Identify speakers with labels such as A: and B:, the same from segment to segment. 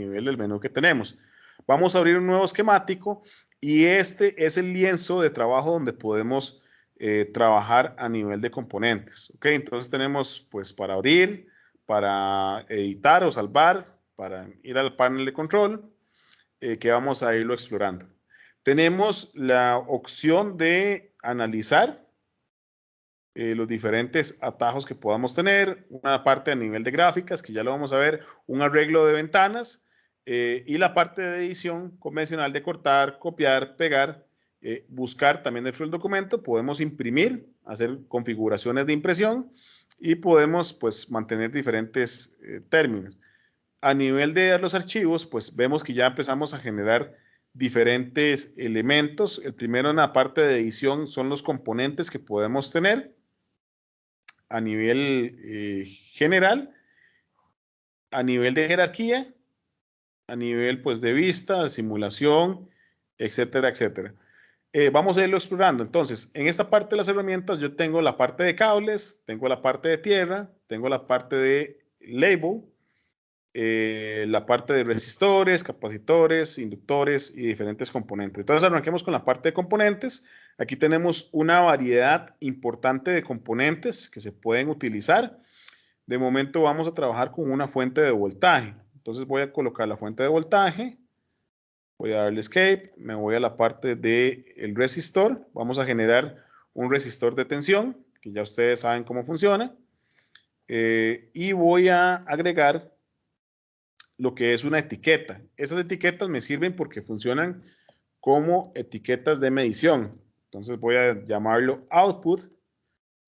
A: nivel del menú que tenemos. Vamos a abrir un nuevo esquemático y este es el lienzo de trabajo donde podemos trabajar a nivel de componentes. ¿Ok? Entonces tenemos pues para abrir, para editar o salvar, para ir al panel de control, que vamos a irlo explorando. Tenemos la opción de analizar los diferentes atajos que podamos tener, una parte a nivel de gráficas, que ya lo vamos a ver, un arreglo de ventanas, y la parte de edición convencional de cortar, copiar, pegar, buscar también dentro del documento, podemos imprimir, hacer configuraciones de impresión y podemos pues mantener diferentes términos. A nivel de los archivos, pues vemos que ya empezamos a generar diferentes elementos. El primero en la parte de edición son los componentes que podemos tener a nivel general, a nivel de jerarquía, a nivel pues de vista, de simulación, etcétera, etcétera. Vamos a irlo explorando. Entonces, en esta parte de las herramientas yo tengo la parte de cables, tengo la parte de tierra, tengo la parte de label, la parte de resistores, capacitores, inductores y diferentes componentes. Entonces arranquemos con la parte de componentes. Aquí tenemos una variedad importante de componentes que se pueden utilizar. De momento vamos a trabajar con una fuente de voltaje. Entonces voy a colocar la fuente de voltaje. Voy a darle escape. Me voy a la parte del resistor. Vamos a generar un resistor de tensión, que ya ustedes saben cómo funciona. Y voy a agregar lo que es una etiqueta. Esas etiquetas me sirven porque funcionan como etiquetas de medición. Entonces voy a llamarlo output,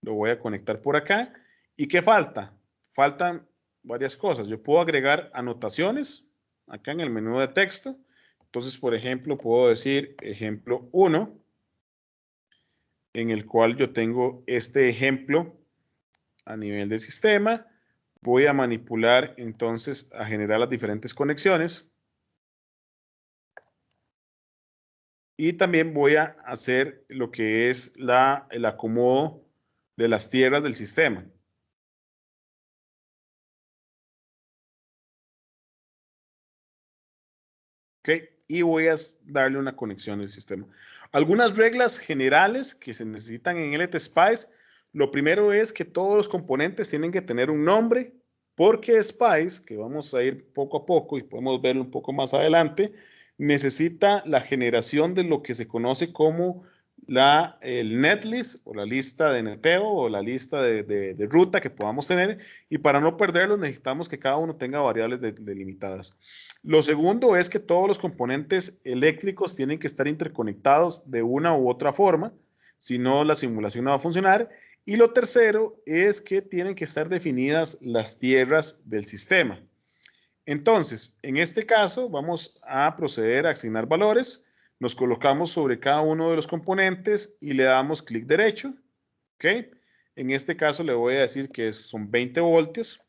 A: lo voy a conectar por acá. ¿Y qué falta? Faltan varias cosas. Yo puedo agregar anotaciones acá en el menú de texto. Entonces, por ejemplo, puedo decir ejemplo 1, en el cual yo tengo este ejemplo a nivel del sistema. Voy a manipular entonces a generar las diferentes conexiones. Y también voy a hacer lo que es el acomodo de las tierras del sistema. ¿Ok? Y voy a darle una conexión del sistema. Algunas reglas generales que se necesitan en LTSpice. Lo primero es que todos los componentes tienen que tener un nombre, porque Spice, que vamos a ir poco a poco y podemos verlo un poco más adelante, necesita la generación de lo que se conoce como el netlist o la lista de neteo o la lista de ruta que podamos tener, y para no perderlo necesitamos que cada uno tenga variables delimitadas. Lo segundo es que todos los componentes eléctricos tienen que estar interconectados de una u otra forma, si no la simulación no va a funcionar. Y lo tercero es que tienen que estar definidas las tierras del sistema. Entonces, en este caso vamos a proceder a asignar valores. Nos colocamos sobre cada uno de los componentes y le damos clic derecho. ¿Ok? En este caso le voy a decir que son 20 voltios.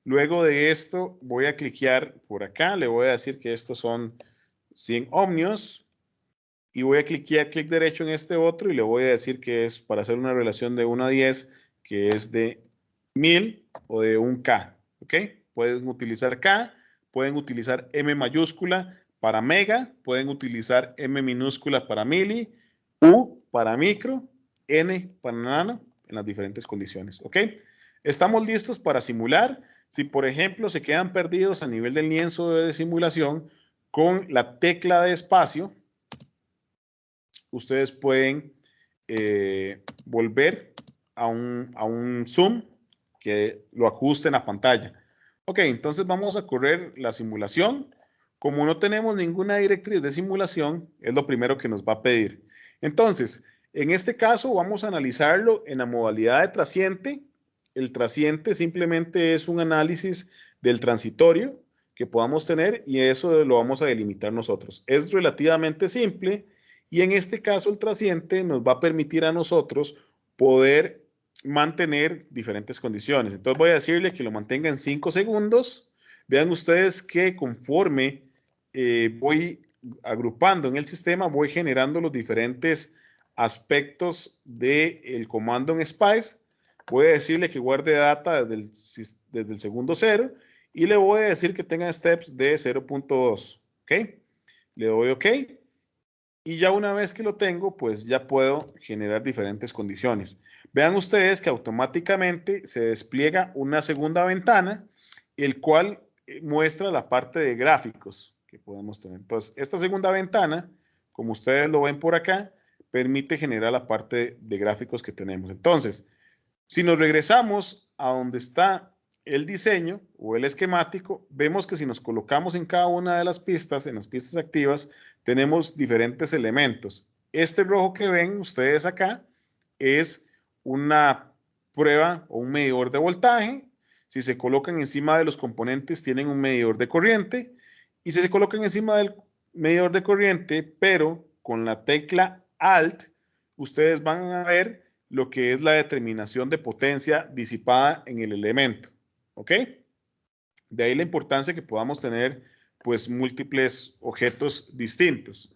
A: Luego de esto voy a cliquear por acá. Le voy a decir que estos son 100 ohmios. Y voy a cliquear clic derecho en este otro y le voy a decir que es para hacer una relación de 1 a 10, que es de 1000 o de 1K. ¿Ok? Pueden utilizar K, pueden utilizar M mayúscula para mega, pueden utilizar M minúscula para mili, U para micro, N para nano, en las diferentes condiciones. ¿Ok? Estamos listos para simular. Si, por ejemplo, se quedan perdidos a nivel del lienzo de simulación, con la tecla de espacio, ustedes pueden volver a un zoom que lo ajuste en la pantalla. Ok, entonces vamos a correr la simulación. Como no tenemos ninguna directriz de simulación, es lo primero que nos va a pedir. Entonces, en este caso vamos a analizarlo en la modalidad de trasciente. El trasciente simplemente es un análisis del transitorio que podamos tener y eso lo vamos a delimitar nosotros. Es relativamente simple. Y en este caso el trasciente nos va a permitir a nosotros poder mantener diferentes condiciones. Entonces voy a decirle que lo mantenga en 5 segundos. Vean ustedes que conforme voy agrupando en el sistema, voy generando los diferentes aspectos del comando en Spice. Voy a decirle que guarde data desde el segundo 0 y le voy a decir que tenga steps de 0.2. ¿Ok? Le doy OK. Y ya una vez que lo tengo, pues ya puedo generar diferentes condiciones. Vean ustedes que automáticamente se despliega una segunda ventana, el cual muestra la parte de gráficos que podemos tener. Entonces, esta segunda ventana, como ustedes lo ven por acá, permite generar la parte de gráficos que tenemos. Entonces, si nos regresamos a donde está el diseño o el esquemático, vemos que si nos colocamos en cada una de las pistas, en las pistas activas, tenemos diferentes elementos. Este rojo que ven ustedes acá es una prueba o un medidor de voltaje. Si se colocan encima de los componentes, tienen un medidor de corriente. Y si se colocan encima del medidor de corriente, pero con la tecla Alt, ustedes van a ver lo que es la determinación de potencia disipada en el elemento. ¿Ok? De ahí la importancia que podamos tener pues múltiples objetos distintos.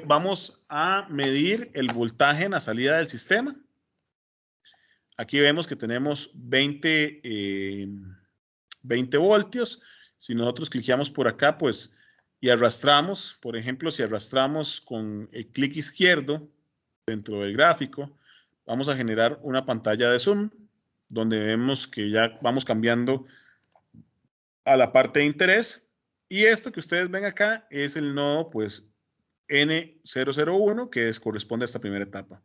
A: Vamos a medir el voltaje en la salida del sistema. Aquí vemos que tenemos 20 voltios. Si nosotros cliqueamos por acá, pues, y arrastramos, por ejemplo, si arrastramos con el clic izquierdo dentro del gráfico, vamos a generar una pantalla de zoom, donde vemos que ya vamos cambiando a la parte de interés. Y esto que ustedes ven acá es el nodo, pues, N001, que corresponde a esta primera etapa.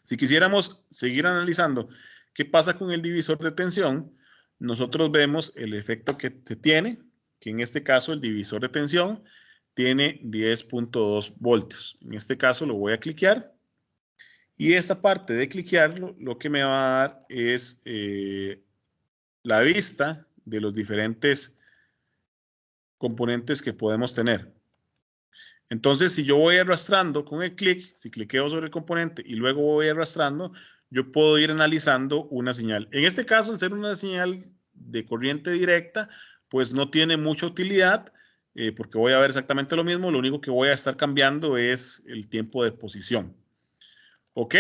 A: Si quisiéramos seguir analizando qué pasa con el divisor de tensión, nosotros vemos el efecto que se tiene, que en este caso el divisor de tensión tiene 10.2 voltios. En este caso lo voy a cliquear y esta parte de cliquearlo lo que me va a dar es la vista de los diferentes componentes que podemos tener. Entonces, si yo voy arrastrando con el clic, si cliqueo sobre el componente y luego voy arrastrando, yo puedo ir analizando una señal. En este caso, al ser una señal de corriente directa, pues no tiene mucha utilidad porque voy a ver exactamente lo mismo. Lo único que voy a estar cambiando es el tiempo de posición. ¿Ok?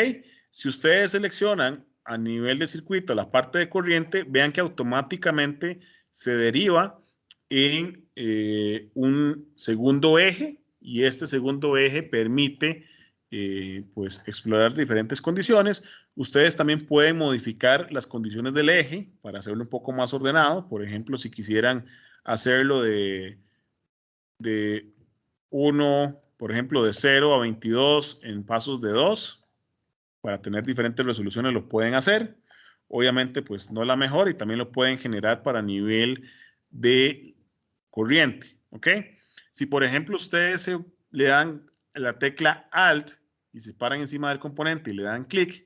A: Si ustedes seleccionan a nivel de circuito la parte de corriente, vean que automáticamente se deriva en un segundo eje y este segundo eje permite pues explorar diferentes condiciones. Ustedes también pueden modificar las condiciones del eje para hacerlo un poco más ordenado. Por ejemplo, si quisieran hacerlo de 1, por ejemplo, de 0 a 22 en pasos de 2, para tener diferentes resoluciones lo pueden hacer. Obviamente, pues no la mejor y también lo pueden generar para nivel de corriente, ¿ok? Si, por ejemplo, ustedes le dan la tecla Alt y se paran encima del componente y le dan clic,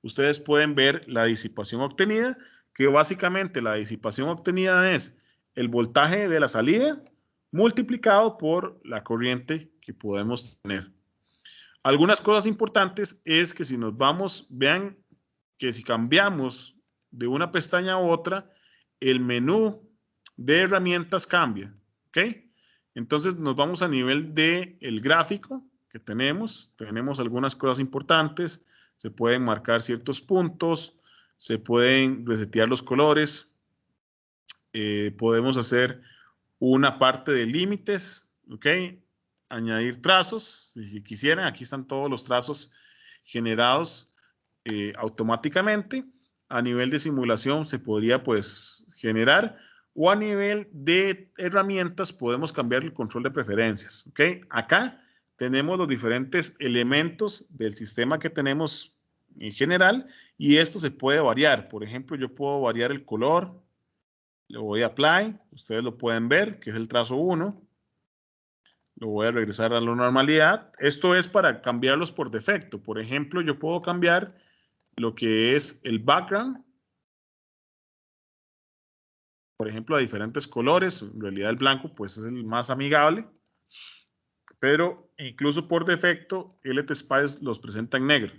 A: ustedes pueden ver la disipación obtenida, que básicamente la disipación obtenida es el voltaje de la salida multiplicado por la corriente que podemos tener. Algunas cosas importantes es que si nos vamos, vean que si cambiamos de una pestaña a otra, el menú de herramientas cambia, ¿ok? Entonces nos vamos a nivel de el gráfico que tenemos. Tenemos algunas cosas importantes. Se pueden marcar ciertos puntos, se pueden resetear los colores, podemos hacer una parte de límites, ¿ok? Añadir trazos, si quisieran, aquí están todos los trazos generados automáticamente. A nivel de simulación se podría pues generar o a nivel de herramientas podemos cambiar el control de preferencias, ¿ok? Acá tenemos los diferentes elementos del sistema que tenemos en general y esto se puede variar. Por ejemplo, yo puedo variar el color, le voy a Apply, ustedes lo pueden ver, que es el trazo 1. Lo voy a regresar a la normalidad. Esto es para cambiarlos por defecto. Por ejemplo, yo puedo cambiar lo que es el background. Por ejemplo, a diferentes colores. En realidad el blanco pues es el más amigable. Pero incluso por defecto, LTSpice los presenta en negro.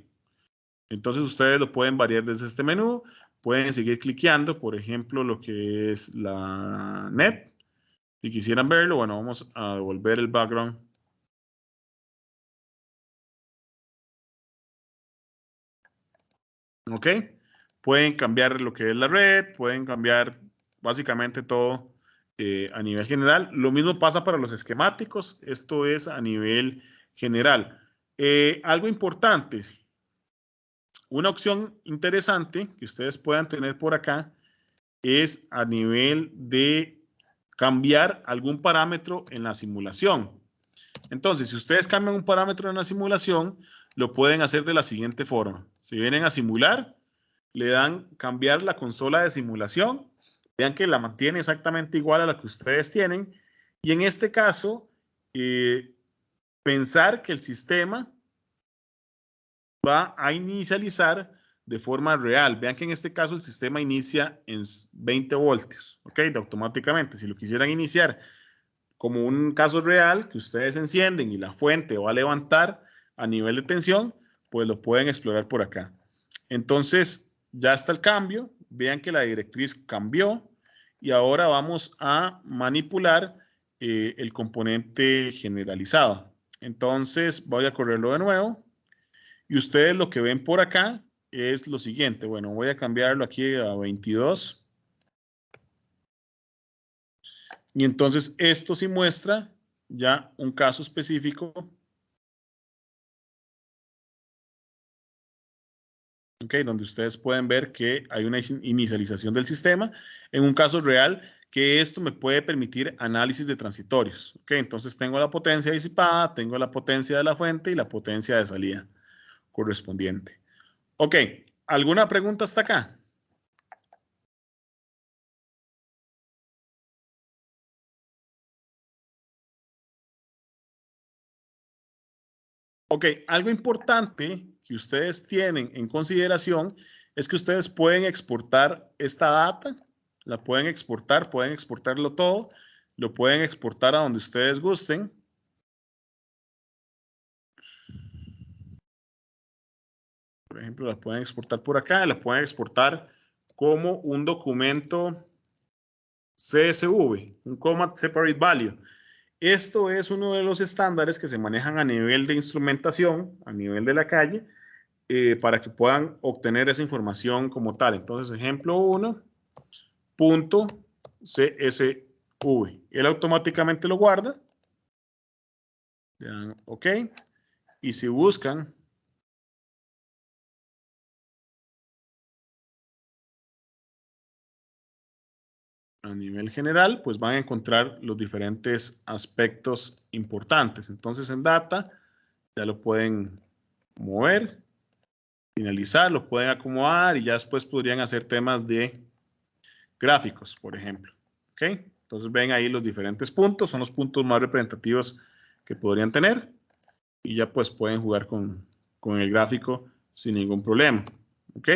A: Entonces ustedes lo pueden variar desde este menú. Pueden seguir cliqueando, por ejemplo, lo que es la net. Si quisieran verlo, bueno, vamos a devolver el background. ¿Ok? Pueden cambiar lo que es la red, pueden cambiar básicamente todo a nivel general. Lo mismo pasa para los esquemáticos. Esto es a nivel general. Algo importante, una opción interesante que ustedes puedan tener por acá es a nivel de cambiar algún parámetro en la simulación. Entonces, si ustedes cambian un parámetro en la simulación, lo pueden hacer de la siguiente forma. Si vienen a simular, le dan cambiar la consola de simulación. Vean que la mantiene exactamente igual a la que ustedes tienen. Y en este caso, pensar que el sistema va a inicializar de forma real. Vean que en este caso el sistema inicia en 20 voltios, ¿ok? Automáticamente. Si lo quisieran iniciar como un caso real, que ustedes encienden y la fuente va a levantar a nivel de tensión, pues lo pueden explorar por acá. Entonces, ya está el cambio. Vean que la directriz cambió y ahora vamos a manipular el componente generalizado. Entonces, voy a correrlo de nuevo. Y ustedes lo que ven por acá es lo siguiente. Bueno, voy a cambiarlo aquí a 22. Y entonces esto sí muestra ya un caso específico. Okay, donde ustedes pueden ver que hay una inicialización del sistema en un caso real, que esto me puede permitir análisis de transitorios. Okay, entonces tengo la potencia disipada, tengo la potencia de la fuente y la potencia de salida correspondiente. Ok, ¿alguna pregunta hasta acá? Ok, algo importante que ustedes tienen en consideración es que ustedes pueden exportar esta data, la pueden exportarlo todo, lo pueden exportar a donde ustedes gusten. Por ejemplo, la pueden exportar por acá, la pueden exportar como un documento CSV, un Comma Separate Value. Esto es uno de los estándares que se manejan a nivel de instrumentación, a nivel de la calle, para que puedan obtener esa información como tal. Entonces, ejemplo 1, punto CSV. Él automáticamente lo guarda. Le dan OK. Y si buscan a nivel general, pues van a encontrar los diferentes aspectos importantes. Entonces, en Data ya lo pueden mover, finalizar, lo pueden acomodar y ya después podrían hacer temas de gráficos, por ejemplo. ¿Ok? Entonces ven ahí los diferentes puntos, son los puntos más representativos que podrían tener y ya pues pueden jugar con el gráfico sin ningún problema. ¿Ok?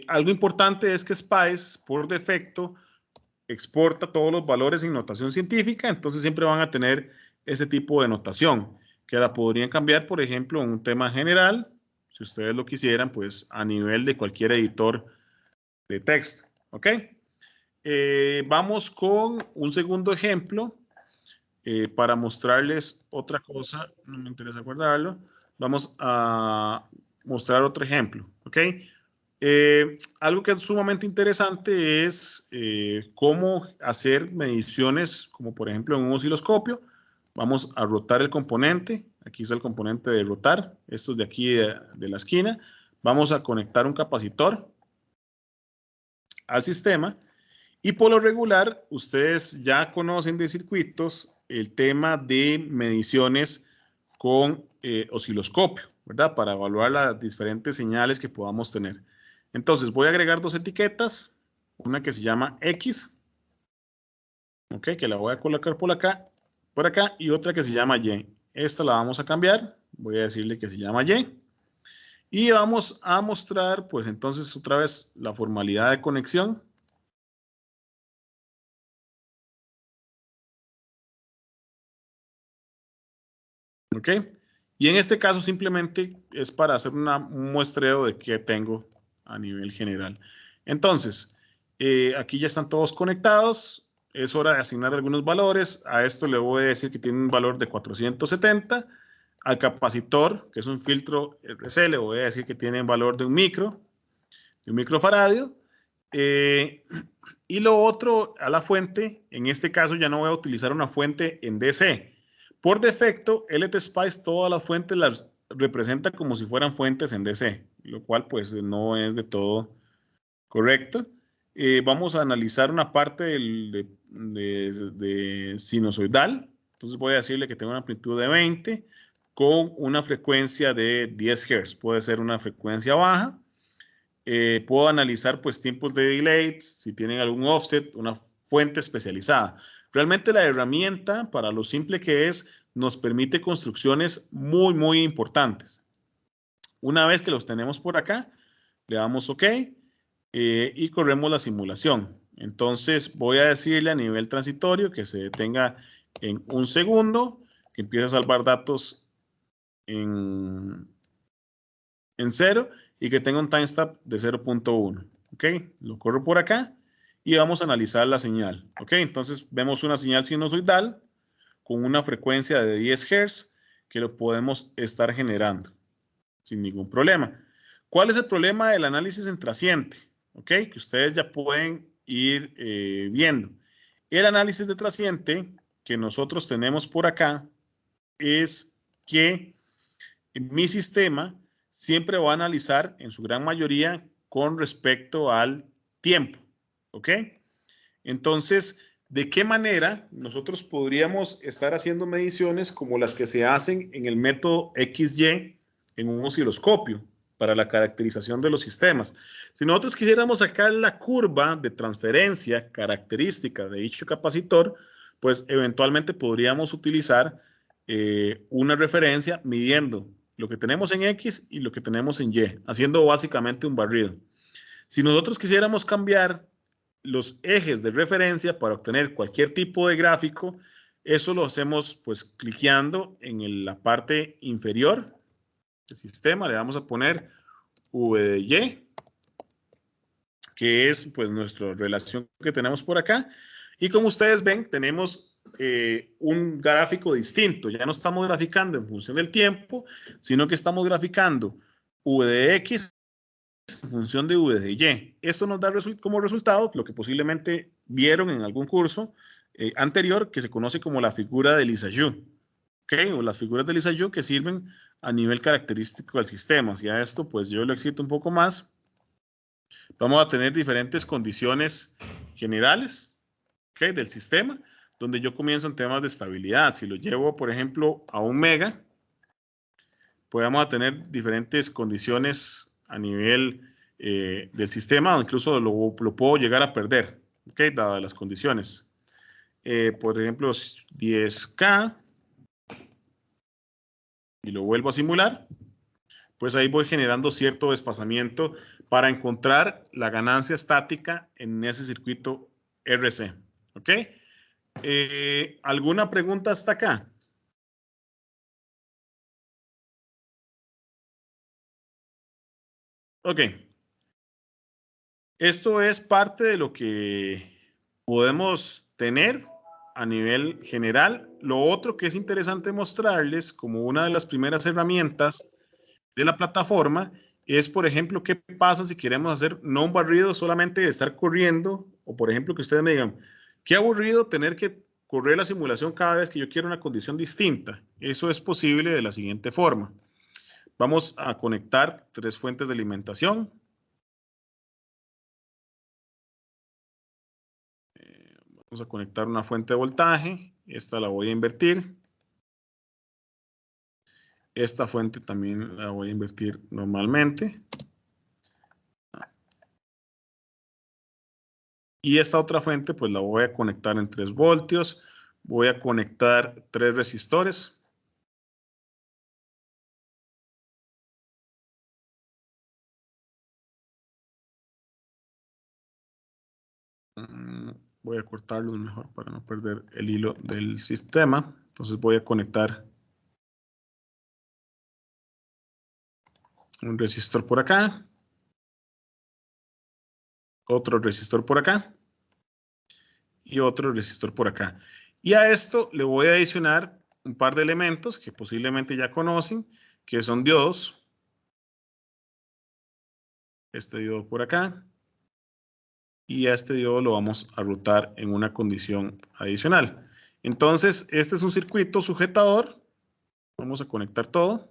A: Algo importante es que SPICE por defecto exporta todos los valores en notación científica, entonces siempre van a tener ese tipo de notación, que la podrían cambiar, por ejemplo, en un tema general, si ustedes lo quisieran, pues a nivel de cualquier editor de texto. ¿Ok? Vamos con un segundo ejemplo para mostrarles otra cosa, no me interesa guardarlo. Vamos a mostrar otro ejemplo. ¿Ok? Algo que es sumamente interesante es cómo hacer mediciones, como por ejemplo en un osciloscopio. Vamos a rotar el componente. Aquí está el componente de rotar. Esto es de aquí de la esquina. Vamos a conectar un capacitor al sistema. Y por lo regular, ustedes ya conocen de circuitos el tema de mediciones con osciloscopio, ¿verdad? Para evaluar las diferentes señales que podamos tener. Entonces, voy a agregar dos etiquetas, una que se llama X, ¿ok? Que la voy a colocar por acá, y otra que se llama Y. Esta la vamos a cambiar, voy a decirle que se llama Y. Y vamos a mostrar, pues entonces, otra vez la formalidad de conexión. ¿Ok? Y en este caso simplemente es para hacer un muestreo de qué tengo a nivel general. Entonces, aquí ya están todos conectados. Es hora de asignar algunos valores. A esto le voy a decir que tiene un valor de 470. Al capacitor, que es un filtro RC, le voy a decir que tiene un valor de un microfaradio. Y lo otro, a la fuente, en este caso ya no voy a utilizar una fuente en DC. Por defecto, LTSpice todas las fuentes las representa como si fueran fuentes en DC, lo cual pues no es de todo correcto. Vamos a analizar una parte de sinusoidal. Entonces voy a decirle que tengo una amplitud de 20 con una frecuencia de 10 Hz. Puede ser una frecuencia baja. Puedo analizar pues tiempos de delay, si tienen algún offset, una fuente especializada. Realmente la herramienta, para lo simple que es, nos permite construcciones muy importantes. Una vez que los tenemos por acá, le damos OK y corremos la simulación. Entonces voy a decirle a nivel transitorio que se detenga en un segundo, que empiece a salvar datos en 0 y que tenga un timestamp de 0.1. ¿Ok? Lo corro por acá y vamos a analizar la señal. ¿Ok? Entonces vemos una señal sinusoidal con una frecuencia de 10 Hz que lo podemos estar generando sin ningún problema. ¿Cuál es el problema del análisis en trasciente? ¿Ok? Que ustedes ya pueden ir viendo. El análisis de trasciente que nosotros tenemos por acá es que mi sistema siempre va a analizar en su gran mayoría con respecto al tiempo. ¿Ok? Entonces, ¿de qué manera nosotros podríamos estar haciendo mediciones como las que se hacen en el método XY en un osciloscopio para la caracterización de los sistemas? Si nosotros quisiéramos sacar la curva de transferencia característica de dicho capacitor, pues eventualmente podríamos utilizar una referencia midiendo lo que tenemos en X y lo que tenemos en Y, haciendo básicamente un barrido. Si nosotros quisiéramos cambiar los ejes de referencia para obtener cualquier tipo de gráfico, eso lo hacemos pues cliqueando en la parte inferior del sistema, le vamos a poner V de Y, que es pues nuestra relación que tenemos por acá. Y como ustedes ven, tenemos un gráfico distinto. Ya no estamos graficando en función del tiempo, sino que estamos graficando V de X en función de V de Y. Esto nos da como resultado lo que posiblemente vieron en algún curso anterior que se conoce como la figura de Lissajous. ¿Okay? O las figuras de Lissajous que sirven a nivel característico del sistema. Y a esto pues yo lo excito un poco más. Vamos a tener diferentes condiciones generales, ¿okay? Del sistema, donde yo comienzo en temas de estabilidad. Si lo llevo, por ejemplo, a 1 mega, pues vamos a tener diferentes condiciones a nivel del sistema, o incluso lo puedo llegar a perder, ¿okay? Dadas las condiciones. Por ejemplo, 10K, y lo vuelvo a simular, pues ahí voy generando cierto desfasamiento para encontrar la ganancia estática en ese circuito RC. ¿Ok? ¿Alguna pregunta hasta acá? Ok. Esto es parte de lo que podemos tener a nivel general. Lo otro que es interesante mostrarles como una de las primeras herramientas de la plataforma es, por ejemplo, qué pasa si queremos hacer no un barrido solamente de estar corriendo, o por ejemplo que ustedes me digan, qué aburrido tener que correr la simulación cada vez que yo quiero una condición distinta. Eso es posible de la siguiente forma. Vamos a conectar 3 fuentes de alimentación. Vamos a conectar una fuente de voltaje. Esta la voy a invertir. Esta fuente también la voy a invertir normalmente. Y esta otra fuente pues la voy a conectar en 3 voltios. Voy a conectar 3 resistores. Voy a cortarlos mejor para no perder el hilo del sistema. Entonces voy a conectar un resistor por acá. Otro resistor por acá. Y otro resistor por acá. Y a esto le voy a adicionar un par de elementos que posiblemente ya conocen, que son diodos. Este diodo por acá. y a este diodo lo vamos a rutar en una condición adicional. Entonces, este es un circuito sujetador. Vamos a conectar todo.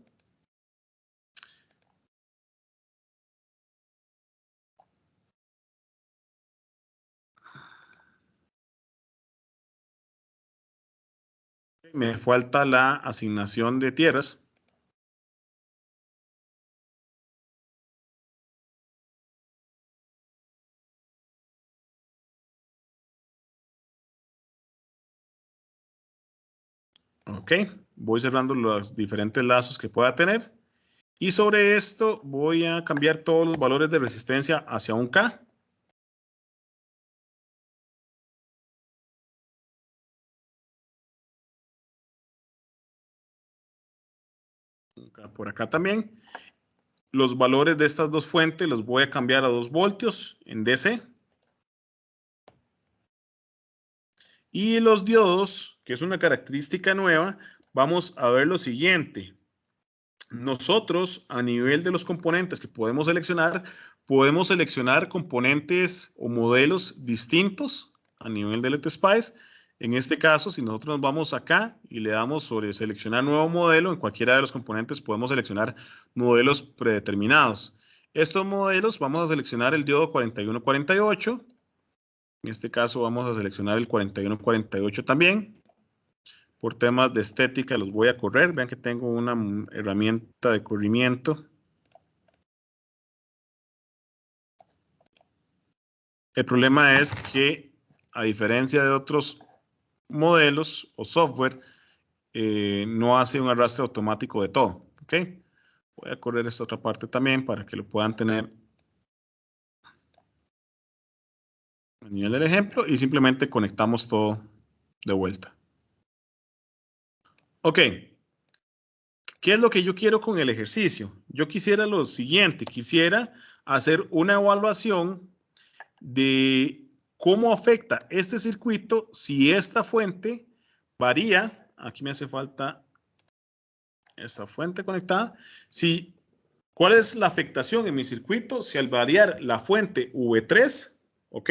A: Me falta la asignación de tierras. Ok, voy cerrando los diferentes lazos que pueda tener. Y sobre esto voy a cambiar todos los valores de resistencia hacia un K. Un K por acá también. Los valores de estas dos fuentes los voy a cambiar a 2 voltios en DC. Y los diodos, que es una característica nueva, vamos a ver lo siguiente. Nosotros, a nivel de los componentes que podemos seleccionar componentes o modelos distintos a nivel del LTSpice. En este caso, si nosotros nos vamos acá y le damos sobre seleccionar nuevo modelo, en cualquiera de los componentes podemos seleccionar modelos predeterminados. Estos modelos vamos a seleccionar el diodo 4148. En este caso vamos a seleccionar el 4148 también. Por temas de estética los voy a correr. Vean que tengo una herramienta de corrimiento. El problema es que, a diferencia de otros modelos o software, no hace un arrastre automático de todo. ¿Ok? Voy a correr esta otra parte también para que lo puedan tener a nivel del ejemplo y simplemente conectamos todo de vuelta. Ok. ¿Qué es lo que yo quiero con el ejercicio? Yo quisiera lo siguiente, quisiera hacer una evaluación de cómo afecta este circuito si esta fuente varía. Aquí me hace falta esta fuente conectada. ¿Cuál es la afectación en mi circuito si al variar la fuente V3, ok?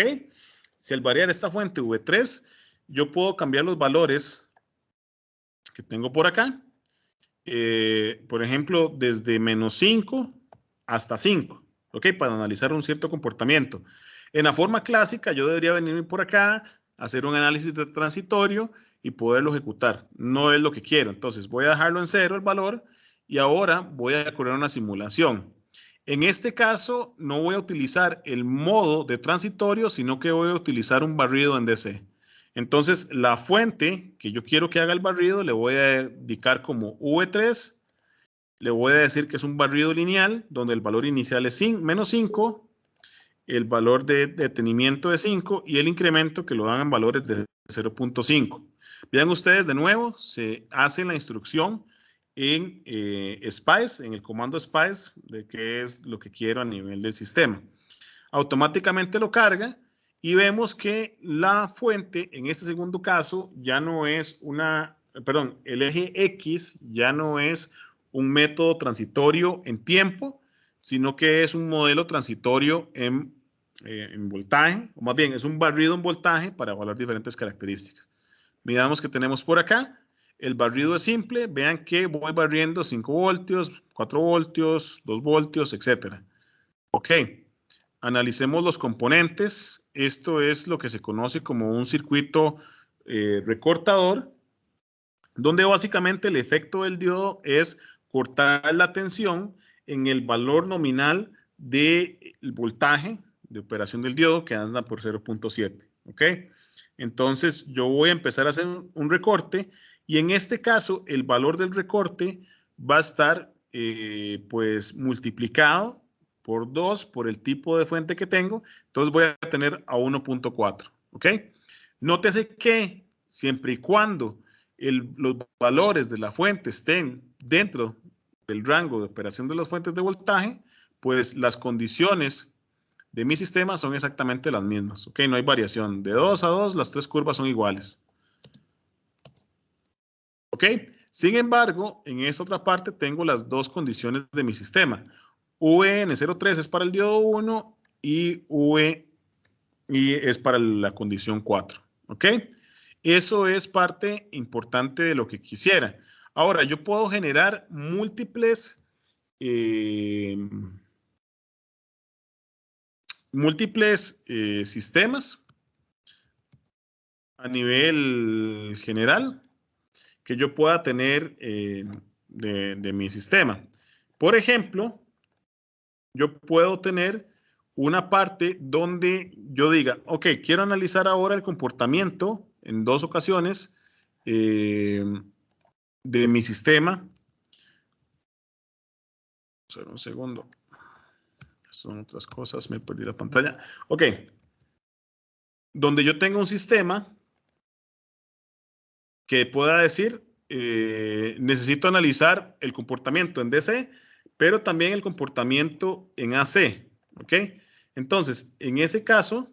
A: Si al variar esta fuente V3, yo puedo cambiar los valores que tengo por acá. Por ejemplo, desde -5 hasta 5, ¿ok? Para analizar un cierto comportamiento. En la forma clásica, yo debería venir por acá, hacer un análisis de transitorio y poderlo ejecutar. No es lo que quiero. Entonces, voy a dejarlo en 0 el valor y ahora voy a correr una simulación. En este caso, no voy a utilizar el modo de transitorio, sino que voy a utilizar un barrido en DC. Entonces, la fuente que yo quiero que haga el barrido le voy a indicar como V3. Le voy a decir que es un barrido lineal, donde el valor inicial es -5, el valor de detenimiento es 5 y el incremento que lo dan en valores de 0.5. Vean ustedes de nuevo, se hace la instrucción en SPICE, en el comando SPICE, de qué es lo que quiero a nivel del sistema. Automáticamente lo carga y vemos que la fuente, en este segundo caso, ya no es el eje X ya no es un método transitorio en tiempo, sino que es un modelo transitorio en voltaje, o más bien es un barrido en voltaje para evaluar diferentes características. Miramos que tenemos por acá. El barrido es simple. Vean que voy barriendo 5 voltios, 4 voltios, 2 voltios, etc. Ok. Analicemos los componentes. Esto es lo que se conoce como un circuito recortador, donde básicamente el efecto del diodo es cortar la tensión en el valor nominal del voltaje de operación del diodo, que anda por 0.7. ¿Ok? Entonces yo voy a empezar a hacer un recorte y en este caso el valor del recorte va a estar pues multiplicado por 2 por el tipo de fuente que tengo. Entonces voy a tener a 1.4. ¿Ok? Nótese que siempre y cuando los valores de la fuente estén dentro del rango de operación de las fuentes de voltaje, pues las condiciones de mi sistema son exactamente las mismas. ¿Ok? No hay variación. De 2 a 2, las tres curvas son iguales. ¿Ok? Sin embargo, en esta otra parte tengo las dos condiciones de mi sistema. VN03 es para el diodo 1 y y es para la condición 4. ¿Ok? Eso es parte importante de lo que quisiera. Ahora, yo puedo generar múltiples sistemas a nivel general que yo pueda tener de mi sistema. Por ejemplo, yo puedo tener una parte donde yo diga, ok, quiero analizar ahora el comportamiento en 2 ocasiones de mi sistema. Un segundo. Son otras cosas, me perdí la pantalla. Ok. Donde yo tenga un sistema que pueda decir, necesito analizar el comportamiento en DC, pero también el comportamiento en AC. ¿Ok? Entonces, en ese caso,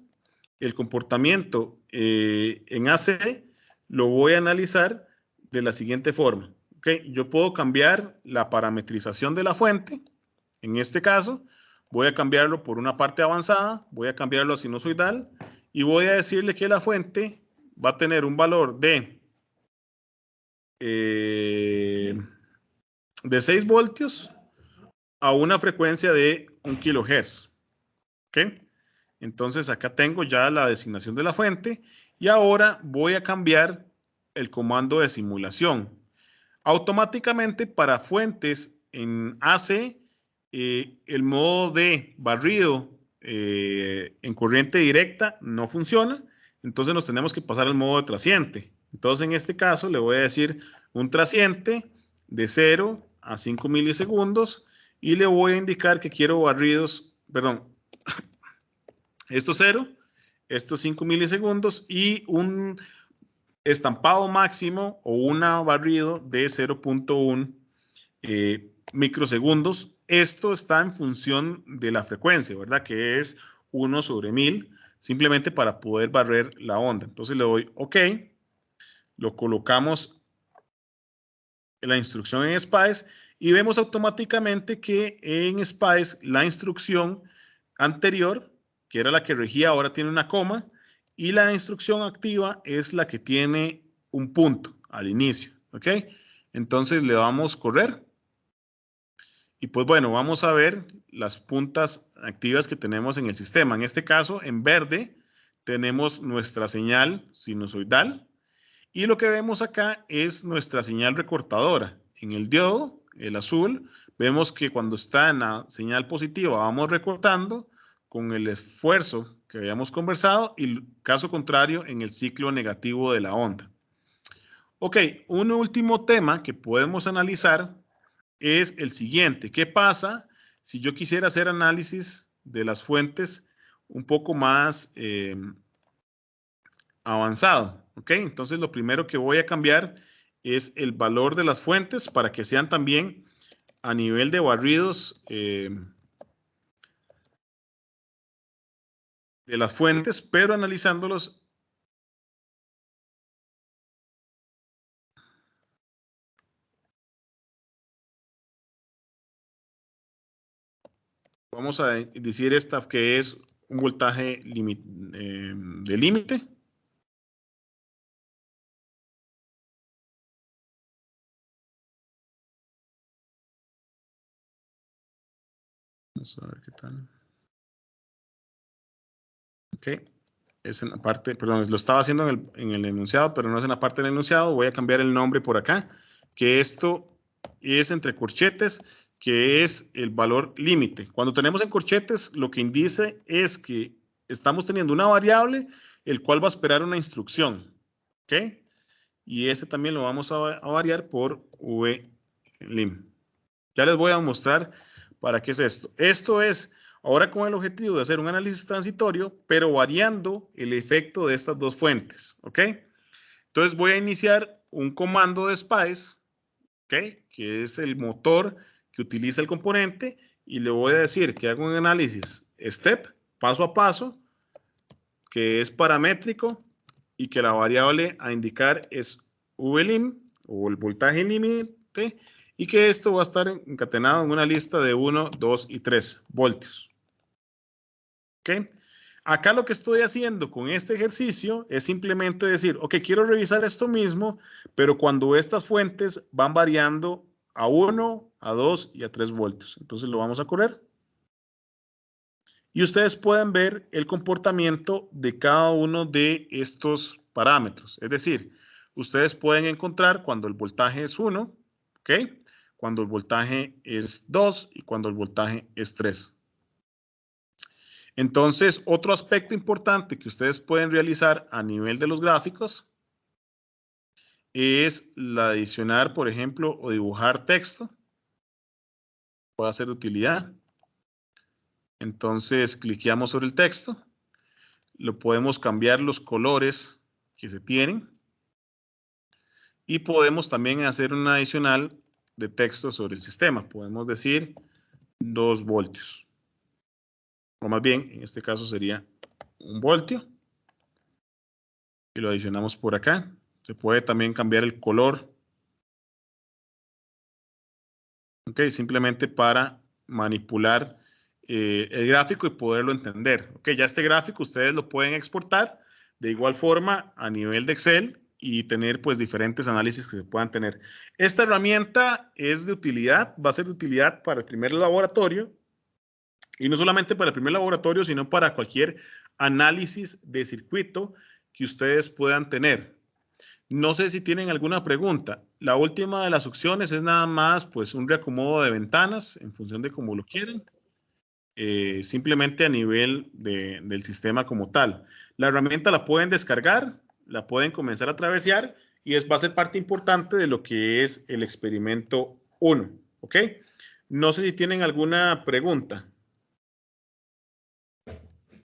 A: el comportamiento en AC lo voy a analizar de la siguiente forma. ¿Ok? Yo puedo cambiar la parametrización de la fuente. En este caso, voy a cambiarlo por una parte avanzada, voy a cambiarlo a sinusoidal y voy a decirle que la fuente va a tener un valor de 6 voltios a una frecuencia de 1 kilohertz. ¿Ok? Entonces acá tengo ya la designación de la fuente y ahora voy a cambiar el comando de simulación. Automáticamente para fuentes en AC, el modo de barrido en corriente directa no funciona, entonces nos tenemos que pasar al modo de trasciente. Entonces en este caso le voy a decir un trasciente de 0 a 5 milisegundos y le voy a indicar que quiero barridos, perdón, esto 0, estos 5 milisegundos y un estampado máximo o un barrido de 0.1 microsegundos. Esto está en función de la frecuencia, ¿verdad? Que es 1 sobre 1000, simplemente para poder barrer la onda. Entonces le doy OK, lo colocamos en la instrucción en SPICE y vemos automáticamente que en SPICE la instrucción anterior, que era la que regía, ahora tiene una coma y la instrucción activa es la que tiene un punto al inicio. ¿Ok? Entonces le damos correr. Y pues bueno, vamos a ver las puntas activas que tenemos en el sistema. En este caso, en verde, tenemos nuestra señal sinusoidal. Y lo que vemos acá es nuestra señal recortadora. En el diodo, el azul, vemos que cuando está en la señal positiva vamos recortando con el esfuerzo que habíamos conversado y caso contrario en el ciclo negativo de la onda. Ok, un último tema que podemos analizar es el siguiente. ¿Qué pasa si yo quisiera hacer análisis de las fuentes un poco más avanzado? ¿Ok? Entonces lo primero que voy a cambiar es el valor de las fuentes para que sean también a nivel de barridos de las fuentes, pero analizándolos. Vamos a decir esta que es un voltaje de límite. Vamos a ver qué tal. Ok. Es en la parte, perdón, lo estaba haciendo en el enunciado, pero no es en la parte del enunciado. Voy a cambiar el nombre por acá, que esto es entre corchetes, que es el valor límite. Cuando tenemos en corchetes, lo que indica es que estamos teniendo una variable, el cual va a esperar una instrucción. ¿Ok? Y este también lo vamos a variar por vlim. Ya les voy a mostrar para qué es esto. Esto es ahora con el objetivo de hacer un análisis transitorio, pero variando el efecto de estas dos fuentes. ¿Ok? Entonces voy a iniciar un comando de SPICE, ¿ok? Que es el motor que utiliza el componente, y le voy a decir que hago un análisis step, paso a paso, que es paramétrico y que la variable a indicar es vlim o el voltaje límite y que esto va a estar encatenado en una lista de 1, 2 y 3 voltios. ¿Ok? Acá lo que estoy haciendo con este ejercicio es simplemente decir, ok, quiero revisar esto mismo, pero cuando estas fuentes van variando a 1, a 2 y a 3 voltios. Entonces lo vamos a correr. Y ustedes pueden ver el comportamiento de cada uno de estos parámetros. Es decir, ustedes pueden encontrar cuando el voltaje es 1, ¿ok? Cuando el voltaje es 2 y cuando el voltaje es 3. Entonces, otro aspecto importante que ustedes pueden realizar a nivel de los gráficos es la de adicionar, por ejemplo, o dibujar texto. Puede ser de utilidad. Entonces, cliqueamos sobre el texto. Lo podemos cambiar los colores que se tienen. Y podemos también hacer una adicional de texto sobre el sistema. Podemos decir 2 voltios. O más bien, en este caso sería 1 voltio. Y lo adicionamos por acá. Se puede también cambiar el color. Ok, simplemente para manipular el gráfico y poderlo entender. Ok, ya este gráfico ustedes lo pueden exportar de igual forma a nivel de Excel y tener pues diferentes análisis que se puedan tener. Esta herramienta es de utilidad, va a ser de utilidad para el primer laboratorio y no solamente para el primer laboratorio, sino para cualquier análisis de circuito que ustedes puedan tener. No sé si tienen alguna pregunta. La última de las opciones es nada más pues un reacomodo de ventanas en función de cómo lo quieren, simplemente a nivel del sistema como tal. La herramienta la pueden descargar, la pueden comenzar a traversear y va a ser parte importante de lo que es el experimento 1. ¿Ok? No sé si tienen alguna pregunta.